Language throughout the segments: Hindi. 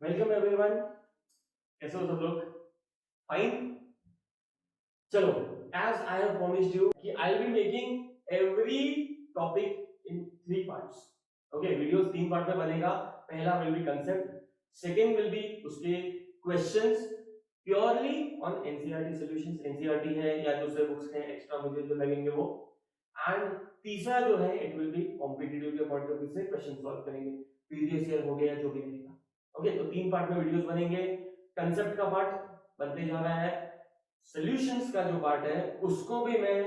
Welcome everyone. कैसे हो सब लोग? फाइन। चलो, as I have promised you कि I will be making every topic in 3 parts. Okay, videos 3 part में बनेगा। पहला will be concept, second will be उसके questions purely on NCERT solutions, NCERT है या दूसरे बुक्स हैं एक्स्ट्रा मुझे जो लगेंगे वो। एंड तीसरा जो है इट विल बी कॉम्पिटिटिव के पॉइंट ऑफ व्यू से क्वेश्चन सॉल्व करेंगे, प्रीवियस ईयर हो गया जो भी रहेगा। ओके, तो 3 पार्ट में वीडियोस बनेंगे। कंसेप्ट का पार्ट बनते जा रहा है, सॉल्यूशंस का जो पार्ट है उसको भी मैं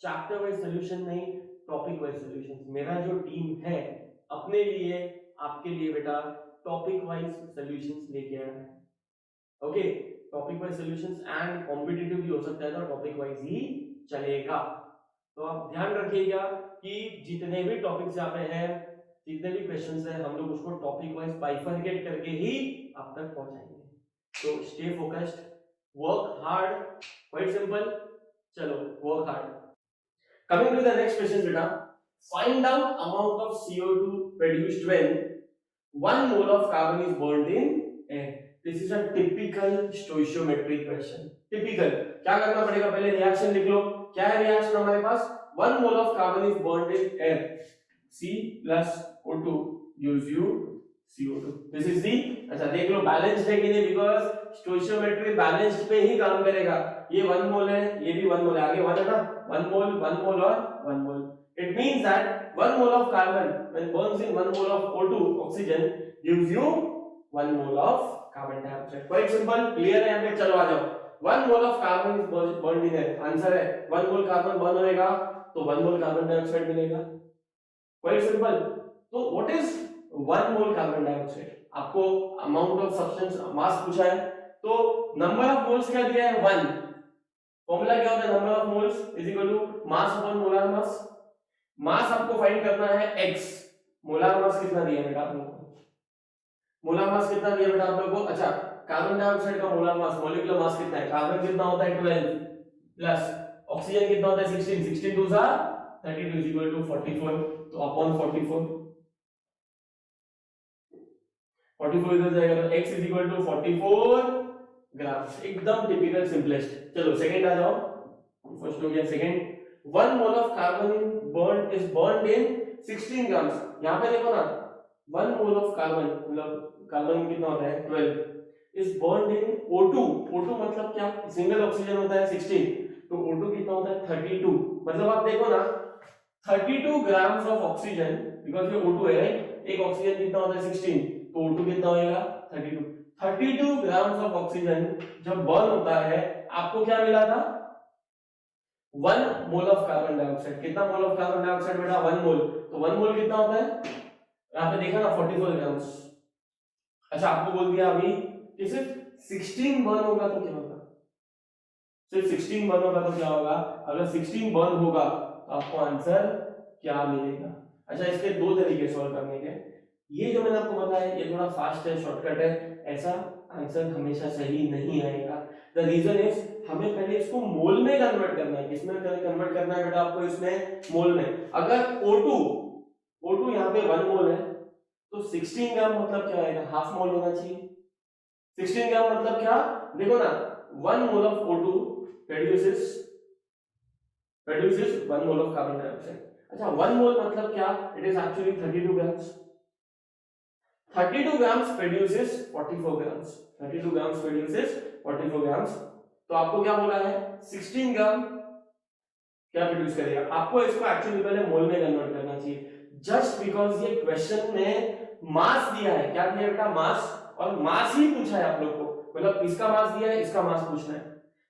चैप्टर वाइज सॉल्यूशन नहीं, टॉपिक वाइज सॉल्यूशंस, मेरा जो टीम है अपने लिए आपके लिए बेटा टॉपिक वाइज सॉल्यूशंस लेके आया है। Okay, topic wise solutions and competitive भी हो सकता है तो टॉपिक वाइज ही चलेगा। तो आप ध्यान रखिएगा कि जितने भी टॉपिक्स यहाँ पे हैं, जितने भी क्वेश्चंस हैं, हम लोग उसको टॉपिक वाइज बाइफरकेट करके ही आप तक पहुंचाएंगे। तो stay focused, work hard, quite simple. चलो, work hard. Coming to the next question बेटा, find out amount of CO2 produced when 1 mole of carbon is burned in air. This is a typical stoichiometric question. Typical क्या करना पड़ेगा, पहले रिएक्शन लिख लो। क्या है रिएक्शन हमारे पास? 1 mole of carbon is burned in air. C plus O2 gives you CO2. This is the, अच्छा देख लो बैलेंस्ड है कि नहीं, बिकॉज स्टोइशियोमेट्री बैलेंस्ड पे ही काम करेगा। ये 1 मोल है, ये भी 1 मोल है, आगे 1 है ना, 1 मोल और 1 मोल। It means that 1 mole of carbon when burns in 1 mole of O2 oxygen gives you 1 mole of carbon dioxide. Quite simple, clear है यहाँ पे? चलो आ जाओ। 1 mole of carbon is burned in air. Answer है 1 mole कार्बन बर्न होएगा तो 1 mole कार्बन डाइऑक्साइड मिलेगा। Quite simple. तो what is 1 mole carbon dioxide? आपको अमाउंट ऑफ सब्सटेंस मास पूछा है, तो नंबर ऑफ मोल्स क्या दिया है? 1। फॉर्मूला क्या होता है? Number of moles is equal to mass upon molar mass. Mass आपको फाइंड करना है x, मोलार मास कितना दिया बेटा आप लोगों को? मोलार मास कितना दिया बेटा आप लोगों को? अच्छा, कार्बन डाइऑक्साइड का मोलार मास, मॉलिक्यूलर मास कितना है? कार्बन कितना होता है 12 प्लस ऑक्सीजन कितना होता है 16, 16 2 जा 32 इज इक्वल टू 44, तो अपॉन 44 इधर जाएगा तो x इज इक्वल टू 44 ग्राम। एकदम टिपिकल सिंपलेस्ट। चलो सेकंड आ जाओ, फर्स्ट हो गया, second 1 mole of carbon is burned in 16 grams। यहाँ पे देखो ना, 1 mole of carbon मतलब कार्बन कितना होता है 12 is burned in O2। O2 मतलब क्या? सिंगल ऑक्सीजन होता है 16, तो O2 कितना होता है 32। मतलब आप देखो ना 32 ग्राम्स ऑफ ऑक्सीजन, बिकॉज ये O2 है राइट, एक ऑक्सीजन कितना होता है 16, तो O2 कितना होएगा 32 ग्राम्स ऑफ ऑक्सीजन जब बर्न होता है आपको क्या मिला था? 1 मोल ऑफ कार्बन डाइऑक्साइड। कितना मोल ऑफ कार्बन डाइऑक्साइड बेटा? 1 मोल। तो 1 मोल कितना होता है? यहाँ पे देखा ना 44 ग्राम्स। अच्छा, आपको बोल दिया अभी कि सिर्फ 16 बर्न होगा तो क्या होगा? सिर्फ 16 बर्न होगा तो क्या होगा? अगर 16 बर्न होगा तो आपको आंसर क्या मिलेगा? अच्छा, इसके 2 तरीके सॉल्व करने के। ये जो मैंने आपको बताया ये थोड़ा फास्ट है, शॉर्टकट है, ऐसा आंसर हमेशा सही नहीं आएगा। द रीजन इज हमें पहले इसको मोल में कन्वर्ट करना है। किसमें कन्वर्ट करना है बेटा आपको? इसमें मोल में। अगर O2 यहाँ पे 1 मोल है तो 16 ग्राम मतलब क्या आएगा? हाफ मोल होना चाहिए। 16 ग्राम मतलब क्या? देखो ना, 1 mole of O2 produces 1 mole of carbon dioxide. अच्छा, 1 मोल मतलब क्या? It is actually 32 grams. 32 grams produces 44 grams। 32 grams produces 44 grams। तो आपको क्या बोला है? 16 ग्राम क्या प्रोड्यूस करेगा? आपको इसको एक्चुअली पहले मोल में कन्वर्ट करना चाहिए, जस्ट बिकॉज ये क्वेश्चन में मास दिया है। क्या दिया बेटा? मास, और मास ही पूछा है आप लोग को, मतलब इसका मास दिया है, इसका मास पूछना है।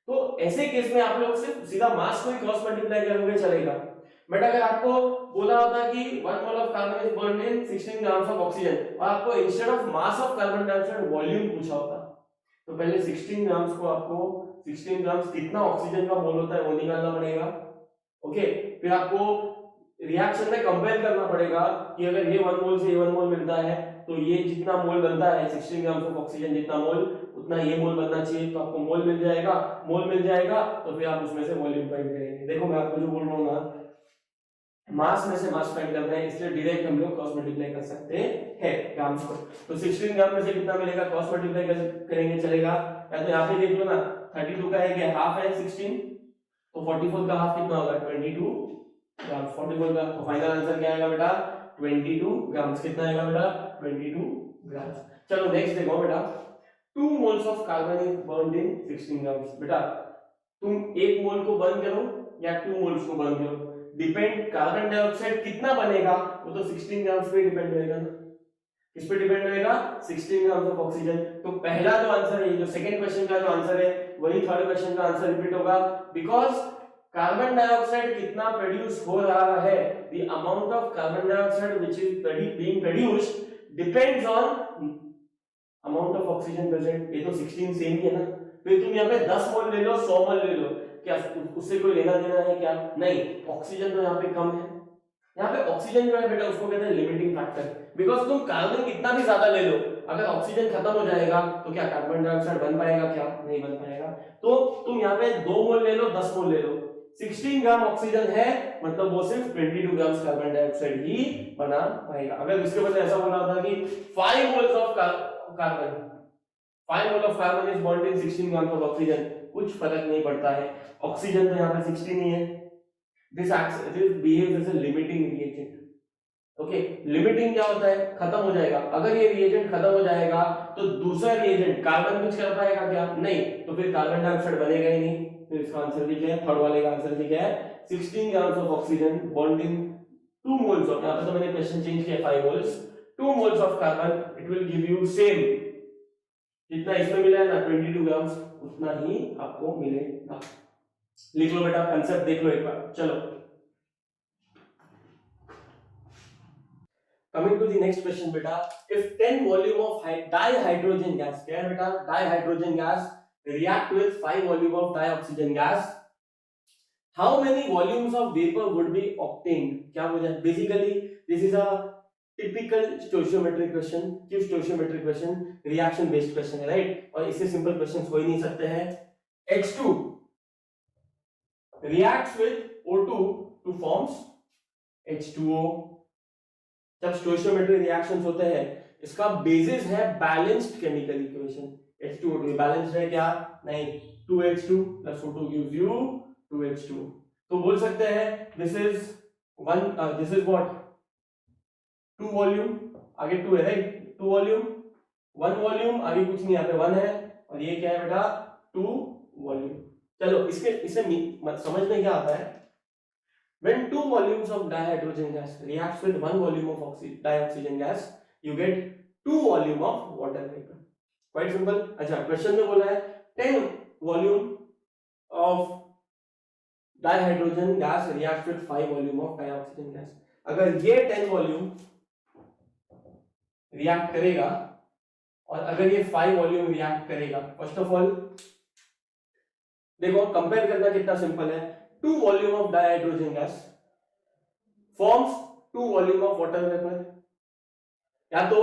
तो ऐसे केस में आप लोग सिर्फ सीधा मास को ही क्रॉस मल्टीप्लाई करोगे चलेगा। बट अगर आपको बोला होता कि 1 mole of carbon is burned in 16 grams of oxygen, और आपको instead of mass of carbon dioxide volume पूछा होता, तो पहले 16 ग्राम्स को आपको 16 ग्राम्स कितना ऑक्सीजन का मोल होता है वो निकालना पड़ेगा। ओके, फिर आपको रिएक्शन में कंपेयर करना पड़ेगा कि अगर ये 1 मोल से ये 1 मोल मिलता है तो ये जितना मोल बनता है 16 ग्राम्स ऑफ ऑक्सीजन जितना मोल, उतना ये मोल बनना चाहिए। तो आपको मोल मिल जाएगा, मोल मिल जाएगा तो फिर आप उसमें से वॉल्यूम फाइंड करेंगे। देखो मैं आपको जो बोल रहा हूँ ना, मास में से मास फाइंड करना है, इसलिए डायरेक्ट हम लोग क्रॉस मल्टीप्लाई कर सकते हैं। ग्राम्स को, तो 16 ग्राम में से कितना मिलेगा, क्रॉस मल्टीप्लाई करेंगे चलेगा, या तो यहाँ पे देख लो ना 32 का है कि हाफ है 16, तो 44 का हाफ कितना होगा 22 ग्राम, 44 का, तो फाइनल आंसर क्या आएगा बेटा 22 ग्राम्स, कितना आएगा बेटा 22 ग्राम्स। चलो नेक्स्ट देखो बेटा, 2 moles of carbon is burned in 16 grams. बेटा तुम 1 मोल को बर्न करो या 2 मोल्स को बर्न करो, डिपेंड कार्बन डाइऑक्साइड कितना बनेगा वो तो 16 ग्राम्स पे डिपेंड होएगा ना, किस पे डिपेंड होएगा 16 ग्राम्स ऑफ ऑक्सीजन। तो पहला जो आंसर है, जो सेकंड क्वेश्चन का जो आंसर है वही थर्ड क्वेश्चन का आंसर रिपीट होगा, बिकॉज कार्बन डाइऑक्साइड कितना प्रोड्यूस हो रहा है, the amount of carbon dioxide which is being produced depends on amount of oxygen present. ये तो 16 सेम ही है ना, फिर तुम यहाँ पे 10 मोल ले लो 100 मोल ले लो, क्या उससे कोई लेना देना है क्या, नहीं, ऑक्सीजन तो यहाँ पे कम है, यहाँ पे ऑक्सीजन जो है बेटा उसको कहते हैं लिमिटिंग फैक्टर, बिकॉज तुम कार्बन कितना भी ज्यादा ले लो, अगर ऑक्सीजन खत्म हो जाएगा तो क्या कार्बन डाइऑक्साइड बन पाएगा, क्या नहीं बन पाएगा। तो तुम यहाँ पे 2 मोल ले लो 10 मोल ले लो, 16 ग्राम ऑक्सीजन है मतलब वो सिर्फ 22 ग्राम कार्बन डाइऑक्साइड ही बना पाएगा। अगर इसके बदले ऐसा बोला होता कि 5 moles of carbon, 5 mole of carbon is bond in 16 gram of oxygen, कुछ फर्क नहीं पड़ता है, ऑक्सीजन तो यहाँ पे 16 ही है, this behaves as a limiting reagent. Okay, limiting क्या होता है, खत्म हो जाएगा, अगर ये रिएजेंट खत्म हो जाएगा तो दूसरा रिएजेंट कार्बन कुछ कर पाएगा क्या, नहीं, तो फिर कार्बन डाइऑक्साइड बनेगा ही नहीं, तो इसका आंसर भी क्या है, थर्ड वाले का आंसर भी क्या है 16 grams of oxygen bond in 2 moles of, यहाँ पे तो मैंने क्वेश्चन चेंज किया 5 moles, 2 moles of carbon, it will give you same, जितना इसमें मिला है ना 22 ग्राम्स उतना ही आपको मिलेगा। लिख लो बेटा, कंसेप्ट देख लो एक बार। चलो coming to the next question बेटा, if 10 volume of dihydrogen gas, क्या है बेटा dihydrogen gas react with 5 volume of dioxygen gas, how many volumes of vapor would be obtained, क्या हो जाए, basically this is a typical stoichiometric question, क्यों stoichiometric question, reaction based question है राइट, और इससे सिंपल क्वेश्चंस हो ही नहीं सकते हैं। H2 reacts with O2 to forms H2O, जब स्टोइचियोमेट्रिक रिएक्शंस होते हैं इसका बेसिस है balanced chemical equation, H2O2 balanced है क्या, नहीं, 2H2 plus O2 gives you 2H2, तो बोल सकते हैं this is what 2 वॉल्यूम, आगे 2 है राइट, 2 वॉल्यूम 1 वॉल्यूम, आगे कुछ नहीं, यहाँ पे 1 है, और ये क्या है बेटा 2 वॉल्यूम। चलो इससे समझ में क्या आता है, when 2 volumes of dihydrogen gas reacts with 1 volume of dioxygen gas you get 2 volume of water vapor, quite simple। अच्छा क्वेश्चन में बोला है 10 volume of dihydrogen gas reacts with 5 volume of dioxygen gas, अगर ये 10 वॉल्यूम रिएक्ट करेगा और अगर ये 5 वॉल्यूम रिएक्ट करेगा, फर्स्ट ऑफ ऑल देखो कंपेयर करना कितना सिंपल है, 2 volume of dihydrogen gas forms 2 volume of water vapor, या तो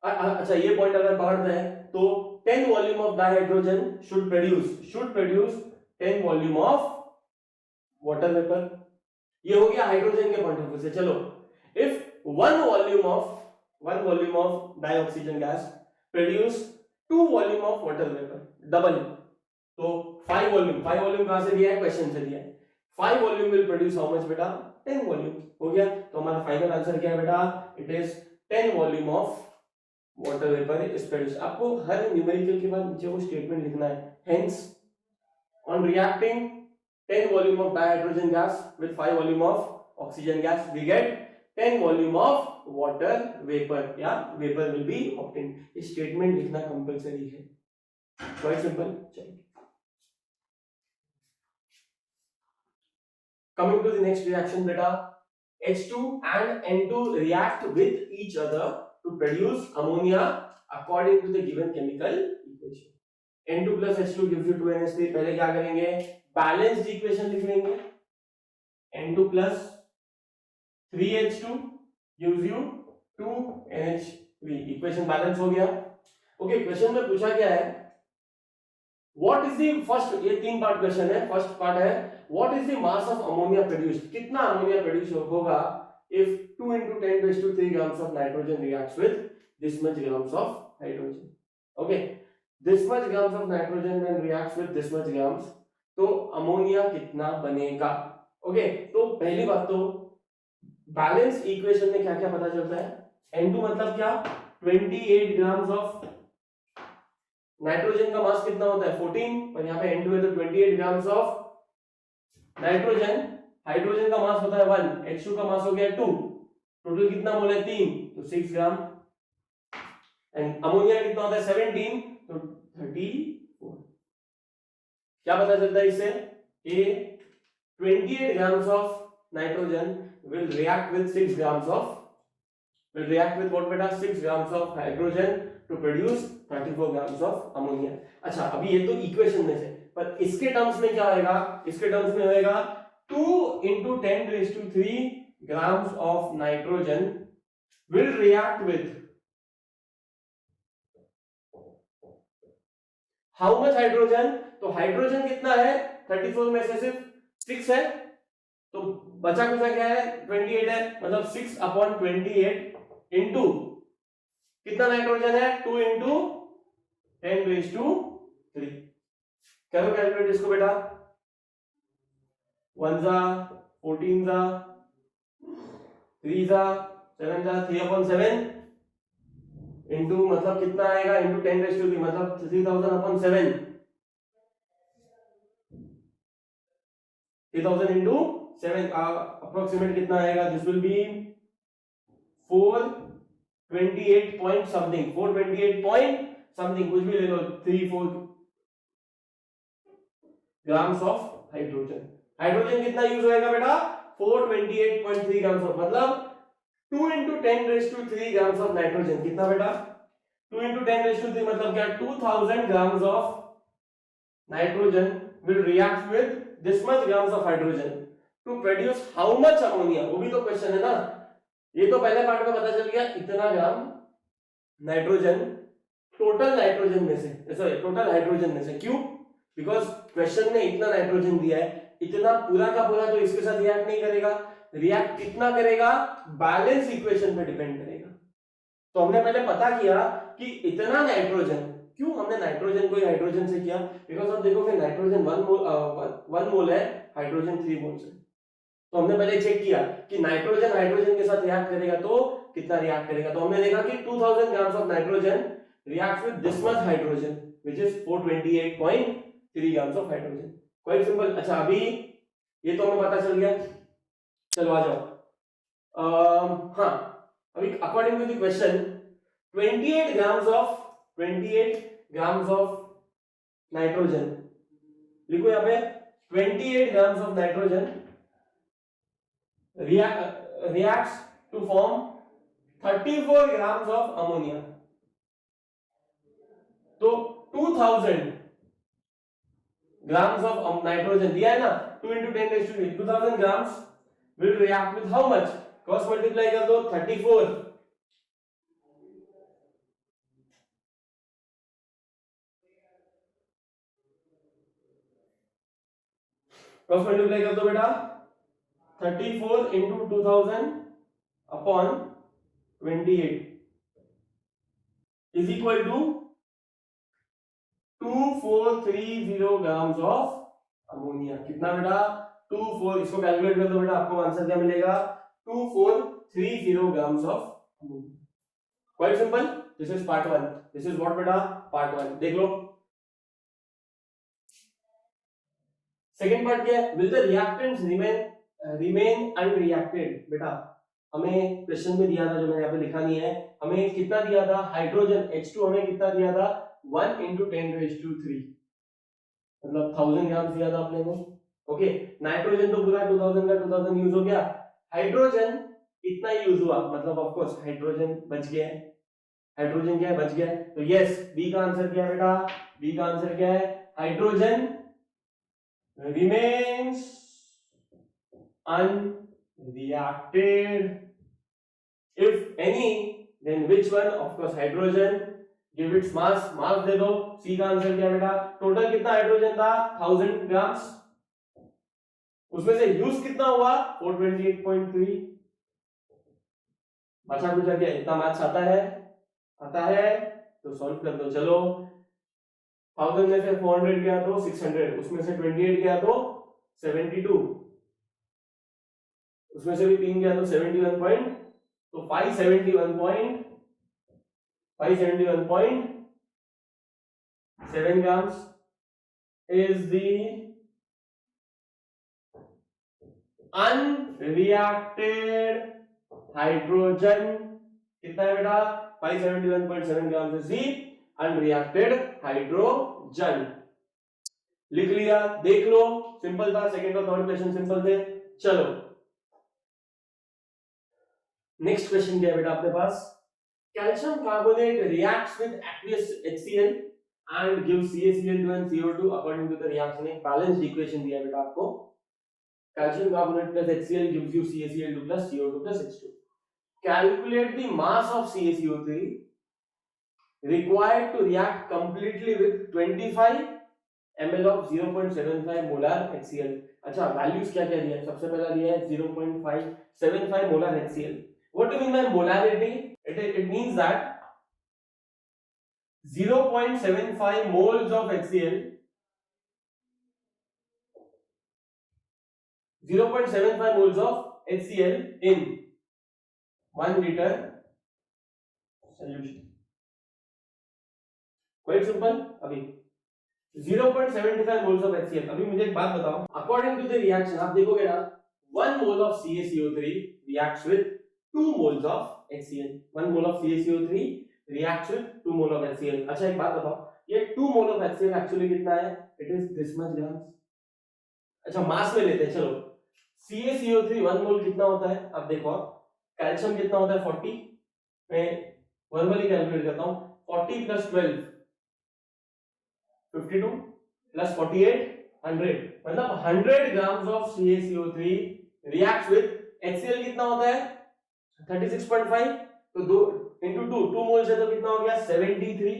अच्छा ये पॉइंट अगर पकड़ते हैं तो 10 volume of dihydrogen should produce 10 volume of water vapor, ये हो गया हाइड्रोजन के पॉइंट ऑफ व्यू से। चलो if 1 volume of dioxygen gas produce 2 volume of water vapor, double, तो 5 वॉल्यूम कहां से दिया है, क्वेश्चन से दिया है, 5 volume will produce how much बेटा 10 वॉल्यूम, हो गया, तो हमारा फाइनल आंसर क्या है बेटा, it is 10 volume of water vapour is produce. आपको हर न्यूमेरिकल के बाद नीचे वो स्टेटमेंट लिखना है, hence on reacting 10 volume of dihydrogen gas with 5 volume of oxygen gas we get 10 volume of water vapour, या वेपर विल बी ऑब्टेन्ड, ये स्टेटमेंट लिखना कंपलसरी है, क्वाइट सिंपल। चलिए coming to the next reaction beta, H2 and N2 react with each other to produce ammonia according to the given chemical equation, N2 plus H2 gives you 2NH3, पहले क्या करेंगे बैलेंस्ड इक्वेशन लिख लेंगे, N2 plus 3H2 gives you 2NH3, equation balance हो गया। ओके, क्वेश्चन में पूछा क्या है, व्हाट इज द फर्स्ट, ये 3 पार्ट क्वेश्चन है, फर्स्ट पार्ट है what is the mass of ammonia produced, कितना अमोनिया प्रोड्यूस होगा if 2 into 10 raised to 3 grams of nitrogen reacts with this much grams of hydrogen. Okay, this much grams of nitrogen when reacts with this much grams, तो अमोनिया कितना बनेगा? ओके, तो पहली बात तो बैलेंस इक्वेशन में क्या क्या पता चलता है? N2 मतलब क्या? 28 ग्राम्स ऑफ नाइट्रोजन का मास कितना होता है? 14, पर यहाँ पे N2 है तो 28 ग्राम्स ऑफ नाइट्रोजन, हाइड्रोजन का मास होता है 1, H2 का मास हो गया 2, टोटल कितना मोल है? 3, तो 6 ग्राम। एंड अमोनिया कितना होता है? 17, तो 34। क्या पता चलता है इससे? कि 28 grams of nitrogen will react with 6 grams of what बेटा? 6 grams of hydrogen to produce 34 grams of ammonia. अच्छा, अभी ये तो इक्वेशन में से, पर इसके टर्म्स में क्या होएगा? इसके टर्म्स में होएगा 2 into 10 raised to 3 grams of nitrogen will react with how much hydrogen? तो हाइड्रोजन कितना है? 34 में से सिर्फ 6 है, तो बचा कुचा क्या है? 28 है, मतलब 6/28 इंटू कितना नाइट्रोजन है? 2 into 10 raised to 3। करो कैलकुलेट इसको बेटा। 1 जा 14 जा 3 जा 7 जा 3/7 इंटू मतलब कितना आएगा? इंटू 10 raised to 3 मतलब 3000/7, 3000 into 7 अप्रोक्सीमेट कितना आएगा? This will be 428 point something, 428 point something, कुछ भी ले लो, 3-4 ग्राम्स ऑफ हाइड्रोजन। हाइड्रोजन कितना यूज होएगा बेटा? 428.3 ग्राम्स ऑफ, मतलब 2 into 10 raised to 3 grams of nitrogen। कितना बेटा? 2 into 10 raised to 3 मतलब क्या? 2000 grams of nitrogen will react with this much grams of hydrogen to produce how much ammonia? वो भी तो क्वेश्चन है ना। ये तो पहले पार्ट में पता चल गया, इतना ग्राम नाइट्रोजन टोटल नाइट्रोजन में से, सॉरी टोटल हाइड्रोजन में से। क्यों? बिकॉज क्वेश्चन ने इतना नाइट्रोजन दिया है, इतना पूरा का पूरा तो इसके साथ रिएक्ट नहीं करेगा। रिएक्ट कितना करेगा? बैलेंस इक्वेशन पे डिपेंड करेगा। तो हमने पहले पता किया कि इतना नाइट्रोजन, क्यों हमने नाइट्रोजन को ही हाइड्रोजन से किया? बिकॉज आप देखोगे नाइट्रोजन 1 मोल है, हाइड्रोजन 3 मोल है। तो हमने पहले चेक किया कि नाइट्रोजन हाइड्रोजन के साथ रिएक्ट करेगा तो कितना रिएक्ट करेगा। तो हमने देखा कि 2000 grams of nitrogen reacts with this much hydrogen which is 428.3 grams of hydrogen. Quite simple. अच्छा, अभी ये तो हमें पता चल गया। चलो आ जाओ। हाँ, अभी according to the question 28 grams of nitrogen, लिखो यहाँ पे 28 grams of nitrogen reacts to form 34 grams of ammonia। तो 2000 grams of nitrogen दिया है ना, 2 into 10 raised to 8, 2000 grams will react with how much? Cross multiply कर दो, 34 क्रॉस मल्टीप्लाई कर दो बेटा, 34 into 2000 upon 28 is equal to 2430 grams of ammonia. कितना बेटा? 24, इसको कैलकुलेट कर दो बेटा, आपको आंसर क्या मिलेगा? 2430 grams of ammonia. Quite simple. This is part 1। This is what बेटा? पार्ट 1। देख लो सेकंड पार्ट क्या है? Will the reactants remain unreacted? बेटा हमें क्वेश्चन में दिया था, जो मैंने यहाँ पे लिखा नहीं है, हमें कितना दिया था? हाइड्रोजन H2 हमें कितना दिया था? 1 into 10 raised to 3, मतलब 1000 ग्राम दिया था अपने को। ओके, नाइट्रोजन तो पूरा 2000 का 2000 यूज हो गया, हाइड्रोजन इतना यूज हुआ, मतलब ऑफ कोर्स हाइड्रोजन बच गया है। हाइड्रोजन क्या है? बच गया है। तो यस, बी का आंसर क्या है बेटा? बी का आंसर क्या है? Hydrogen remains unreacted if any, then which one? Of course hydrogen। give its mass, मास दे दो। सी का आंसर क्या बेटा? टोटल कितना हाइड्रोजन था? 1000 ग्राम्स, उसमें से यूज कितना हुआ? 428.3। बचा कुछ क्या? इतना मैथ्स आता है? आता है तो सॉल्व कर दो। चलो 1000 में से 400 गया तो 600, उसमें से 28 गया तो 72, उसमें से भी 3 गया तो 71 पॉइंट, तो 571.7 grams is the unreacted hydrogen। कितना है बेटा? 571.7 grams is the unreacted hydrogen। लिख लिया, देख लो, सिंपल था। सेकंड और थर्ड क्वेश्चन सिंपल थे। चलो नेक्स्ट क्वेश्चन क्या है बेटा अपने पास? Calcium carbonate reacts with aqueous HCl and gives CaCl2 and CO2 according to the reaction। एक बैलेंस्ड इक्वेशन दिया है बेटा आपको। Calcium carbonate plus HCl gives you CaCl2 plus CO2 plus H2। Calculate the mass of CaCO3 required to react completely with 25 ml of 0.75 molar HCl। अच्छा वैल्यूज क्या क्या दिया है? सबसे पहला दिया है 0.575 molar HCl। What do you mean by molarity? It means that 0.75 moles of HCl, 0.75 moles of HCl in 1 liter solution। Quite simple। अभी 0.75 moles of HCl। अभी मुझे एक बात बताओ, according to the reaction आप देखोगे ना, 1 mole of CaCO3 reacts with 2 moles of HCl। 1 mole of CaCO3 reacts with 2 mole of HCl। अच्छा एक बात बताओ, ये 2 mole of HCl एक्चुअली कितना है? It is this much grams. अच्छा मास में लेते हैं। चलो CaCO3 1 मोल कितना होता है? अब देखो कैल्शियम कितना होता है? 40। मैं वर्बली कैलकुलेट करता हूं। 40 प्लस 12 52 प्लस 48 100, मतलब 100 grams of CaCO3 reacts with HCl। कितना होता है? 36.5। तो 2 into 2 मोल्स है तो कितना हो गया? 73।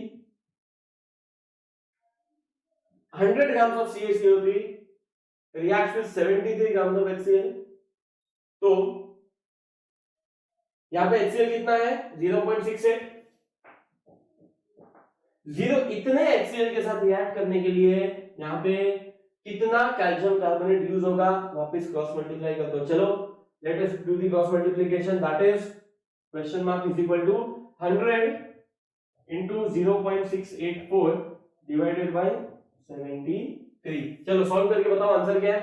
100 grams of CaCO3 reacts with 73 grams of HCl। तो यहां पे HCl कितना है? 0.68। इतने HCl के साथ रिएक्ट करने के लिए यहां पे कितना कैल्शियम कार्बोनेट यूज होगा? वापस क्रॉस मल्टीप्लाई कर दो। चलो let us do the cross multiplication. That is question mark is equal to 100 into 0.684 divided by 73। चलो सॉल्व करके बताओ आंसर क्या है।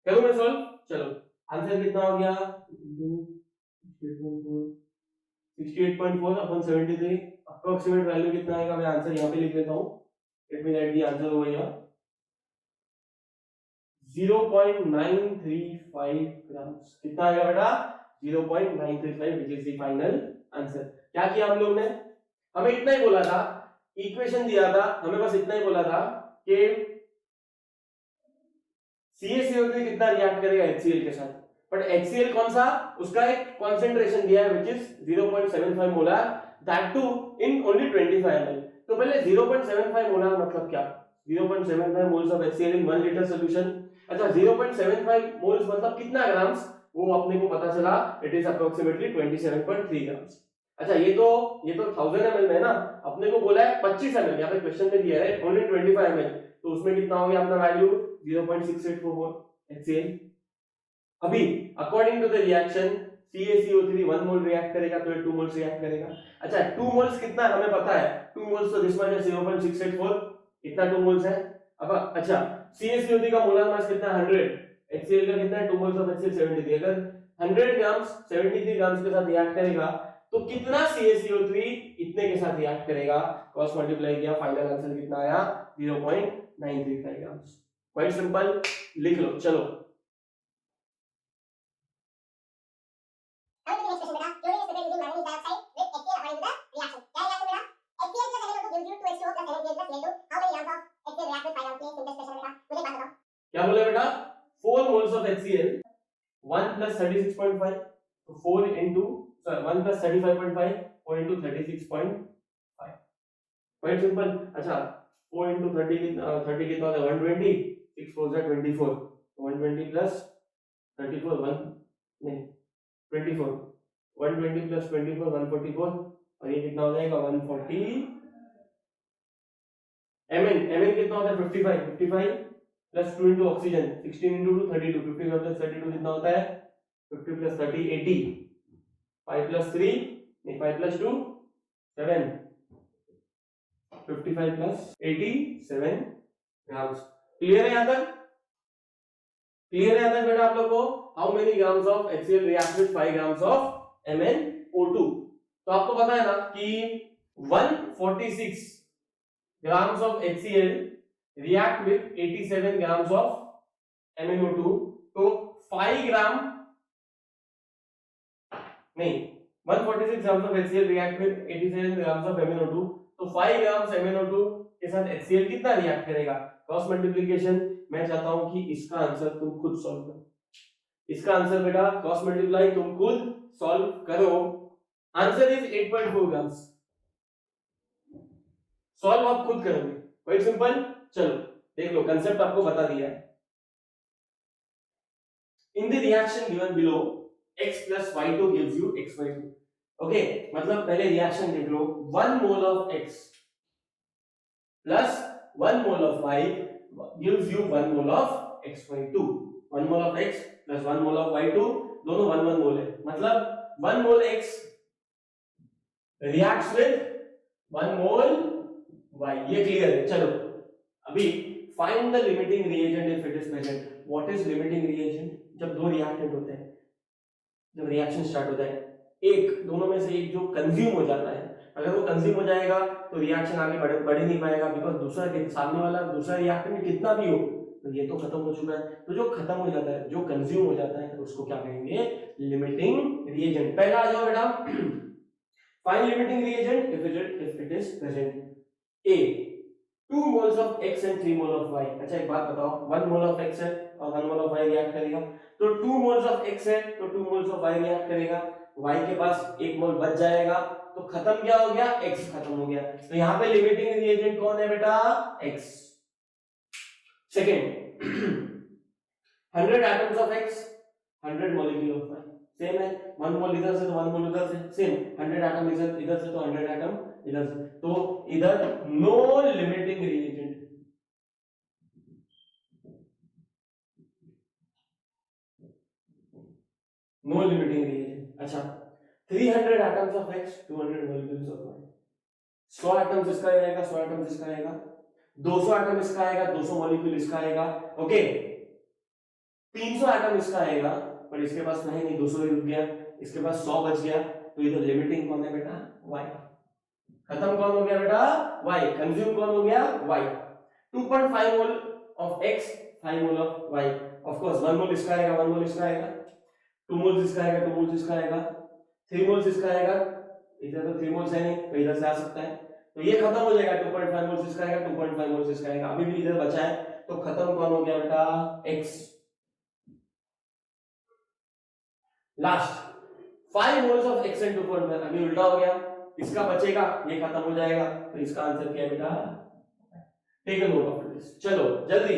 करूं मैं सॉल्व? चलो आंसर कितना हो गया? 68.4 अपन 73। अप्रोक्सीमेट वैल्यू कितना आएगा? मैं आंसर यहां पे लिख लेता हूं। Let me right the answer over here. 0.935 grams. कितना आएगा बेटा? 0.935 which is the final answer। क्या किया हम लोग ने? हमें इतना ही बोला था, इक्वेशन दिया था, हमें बस इतना ही बोला था कि CaCO3 कितना रिएक्ट करेगा HCl के साथ। बट HCl कौन सा? उसका एक कंसंट्रेशन दिया है which is 0.75 molar, that too in only 25 ml। तो पहले 0.75 मोलर मतलब क्या? 0.75 moles of HCl in 1 liter solution। अच्छा 0.75 moles मतलब कितना ग्राम्स? वो अपने को पता चला इट इज अप्रोक्सीमेटली 27.3 ग्राम्स। अच्छा ये तो 1000 ml में ना, अपने को बोला है 25 ml। यहाँ पे क्वेश्चन में दिया है ओनली 25 ml, तो उसमें कितना हो गया अपना वैल्यू? 0.6844 HCl। अभी according to the reaction CaCO3 1 mole react करेगा तो ये 2 मोल्स रिएक्ट करेगा। अच्छा 2 मोल्स कितना है हमें पता है, 2 मोल्स तो दिस मच है 0.684, इतना 2 मोल्स है। अब अच्छा CaCO3 का मोलर मास कितना है? 100। HCl का कितना है? 2 मोल्स ऑफ HCl 73। अगर 100 ग्राम्स 73 ग्राम्स के साथ रिएक्ट करेगा तो कितना CaCO3 इतने के साथ रिएक्ट करेगा? क्रॉस मल्टीप्लाई किया, फाइनल आंसर कितना आया? 0.935 ग्राम्स। क्वाइट सिंपल, लिख लो। चलो क्या बोले बेटा? 4 moles of HCl 1 plus 36.5, तो 4 into 1 plus 35.5, 4 into 36.5। Quite simple. अच्छा 4 into 30 कितना होता है? 120। 6 4 जा 24, 120 plus 34 1 नहीं 24, 120 plus 24 144, और ये कितना हो जाएगा 140 mn कितना होता है 55 plus 2 into oxygen 16 into 2 32 55 plus 32 कितना होता है 50 प्लस 30 80 5 प्लस 3 नहीं 5 प्लस 2 7 55 प्लस 87 ग्राम्स। क्लियर है यहाँ तक? क्लियर है यहाँ तक बेटा आप लोग को? How many grams of HCl react with 5 grams of MnO2? तो आपको पता है ना कि 146 grams of HCl react with 87 grams of MnO2, तो 5 ग्राम नहीं 146 grams of HCl react with 87 grams of MnO2, तो 5 grams MnO2 के साथ HCl कितना रिएक्ट करेगा? क्रॉस मल्टीप्लिकेशन मैं चाहता हूं कि इसका आंसर तुम खुद सॉल्व करो। इसका आंसर बेटा क्रॉस मल्टीप्लाई तुम खुद सॉल्व करो। Answer is 8.4 grams. सॉल्व आप खुद करोगे, क्वाइट सिंपल। चलो देख लो, कंसेप्ट आपको बता दिया है। In the reaction given below x plus y2 gives you xy2। Okay, मतलब पहले रिएक्शन देख लो। 1 mole of x plus 1 mole of y gives you 1 mole of xy2। 1 mole of x plus 1 mole of y2 दोनों 1 मोल है, मतलब 1 मोल x reacts with 1 mole y। ये क्लियर है? चलो अभी find the limiting reagent if it is present. What is limiting reagent? जब दो रिएक्टेंट होते हैं, जब रिएक्शन स्टार्ट होता है, एक दोनों में से एक जो कंज्यूम हो जाता है, अगर वो कंज्यूम हो जाएगा तो रिएक्शन आगे बढ़ नहीं पाएगा, बिकॉज दूसरा सामने वाला दूसरा रिएक्टेंट कितना भी हो तो ये तो खत्म हो चुका है। तो जो खत्म हो जाता है, जो कंज्यूम हो जाता है, उसको क्या कहेंगे? Limiting reagent. पहला आ जाओ बेटा, find limiting reagent if it is present. A 2 moles of x and 3 mole of y। अच्छा एक बात बताओ, 1 मोल ऑफ x है और 1 मोल ऑफ y रिएक्ट करेगा, तो 2 मोल्स ऑफ x है तो 2 मोल्स ऑफ y रिएक्ट करेगा, y के पास 1 मोल बच जाएगा, तो खत्म क्या हो गया? x खत्म हो गया। तो यहाँ पे लिमिटिंग रिएजेंट कौन है बेटा? x। Second 100 atoms of x 100 molecule of y, same है। 1 मोल इधर से तो 1 मोल उधर से, सेम। 100 एटम इधर से तो 100 एटम इधर से, तो इधर no limiting reagent. No limiting reagent. अच्छा 300 atoms of x 200 molecules of y। 100 atoms इसका आएगा, 100 एटम्स इसका आएगा, 200 एटम इसका आएगा, 200 मॉलिक्यूल इसका आएगा। ओके 300 एटम इसका आएगा, पर इसके पास नहीं 200 ही रुक गया, इसके पास 100 बच गया, तो इधर लिमिटिंग कौन है बेटा? y। खत्म कौन हो गया बेटा? y। कंज्यूम कौन हो गया? y। 2.5 mole of x 5 mole of y। Of course 1 मोल इसका आएगा, 1 मोल इसका आएगा, 2 मोल्स इसका आएगा, 2 मोल्स इसका आएगा, 3 मोल्स इसका आएगा, इधर तो 3 मोल्स है नहीं तो इधर से आ सकता है, तो ये खत्म हो जाएगा। 2.5 मोल्स इसका आएगा, 2.5 मोल्स इसका आएगा, अभी भी इधर बचा है, तो खत्म कौन हो गया बेटा? x। Last 5 moles of x and 2.5, अभी उल्टा हो गया, इसका बचेगा, ये खत्म हो जाएगा, तो इसका आंसर क्या है बेटा? Take a note of this. चलो जल्दी